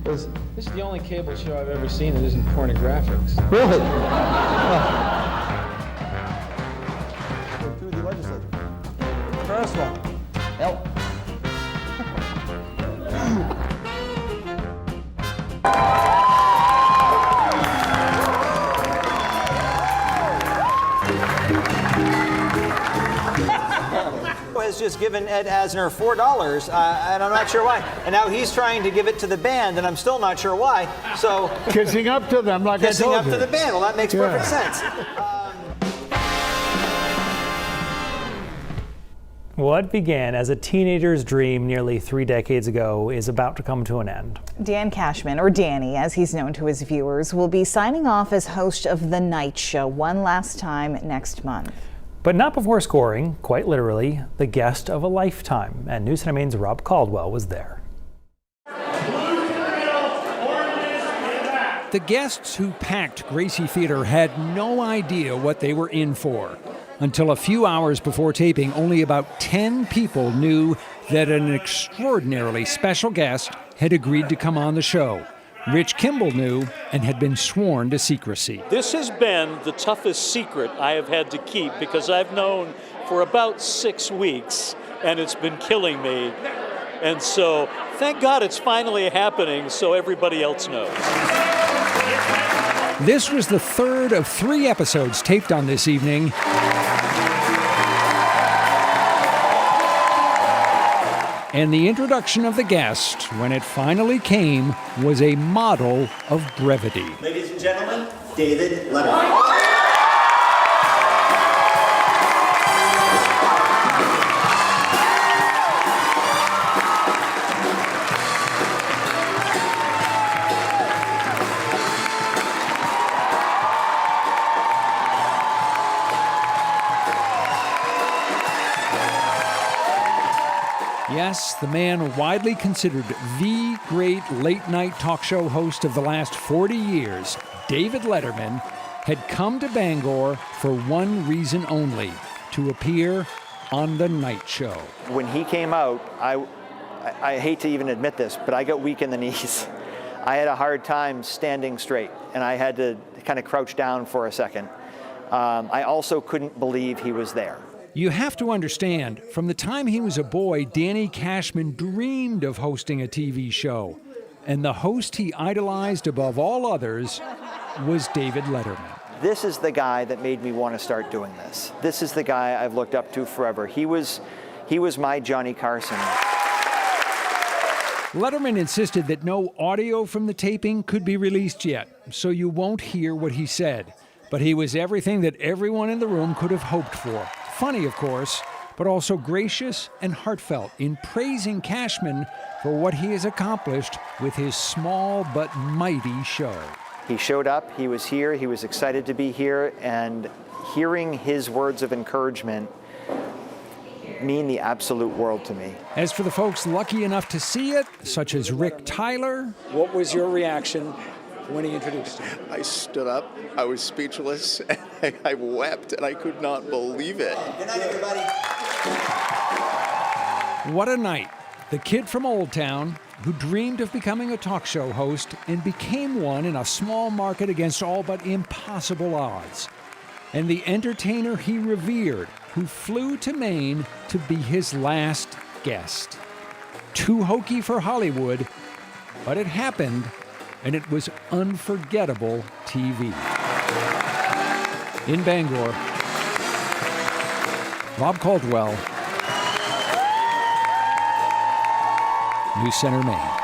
This This is the only cable show I've ever seen that isn't pornographics. really? Through the legislature. First one. Nope. Has just given Ed Asner $4, and I'm not sure why. And now he's trying to give it to the band, and I'm still not sure why. So Kissing up to them, like I kissing told up you. to the band. Well, that makes perfect sense. What began as a teenager's dream nearly 3 decades ago is about to come to an end. Dan Cashman, or Danny as he's known to his viewers, will be signing off as host of The Nite Show one last time next month. But not before scoring, quite literally, the guest of a lifetime. And News Center Maine's Rob Caldwell was there. The guests who packed Gracie Theater had no idea what they were in for. Until a few hours before taping, only about 10 people knew that an extraordinarily special guest had agreed to come on the show. Rich Kimball knew and had been sworn to secrecy. This has been the toughest secret I have had to keep because I've known for about 6 weeks and it's been killing me. And so thank God it's finally happening so everybody else knows. This was the third of 3 episodes taped on this evening. And the introduction of the guest, when it finally came, was a model of brevity. Ladies and gentlemen, David Letterman. Yes, the man widely considered the great late-night talk show host of the last 40 years, David Letterman, had come to Bangor for one reason only, to appear on The Nite Show. When he came out, I hate to even admit this, but I got weak in the knees. I had a hard time standing straight, and I had to kind of crouch down for a second. I also couldn't believe he was there. You have to understand, from the time he was a boy, Danny Cashman dreamed of hosting a TV show. And the host he idolized above all others was David Letterman. This is the guy that made me want to start doing this. This is the guy I've looked up to forever. He was my Johnny Carson. Letterman insisted that no audio from the taping could be released yet, so you won't hear what he said. But he was everything that everyone in the room could have hoped for. Funny, of course, but also gracious and heartfelt in praising Cashman for what he has accomplished with his small but mighty show. He showed up, he was here, he was excited to be here, and hearing his words of encouragement mean the absolute world to me. As for the folks lucky enough to see it, such as Rick Tyler, what was your reaction when he introduced you? I stood up, I was speechless, and I wept, and I could not believe it. Good night, everybody. What a night. The kid from Old Town, who dreamed of becoming a talk show host and became one in a small market against all but impossible odds. And the entertainer he revered, who flew to Maine to be his last guest. Too hokey for Hollywood, but it happened. And it was unforgettable TV. In Bangor, Rob Caldwell, News Center, Maine.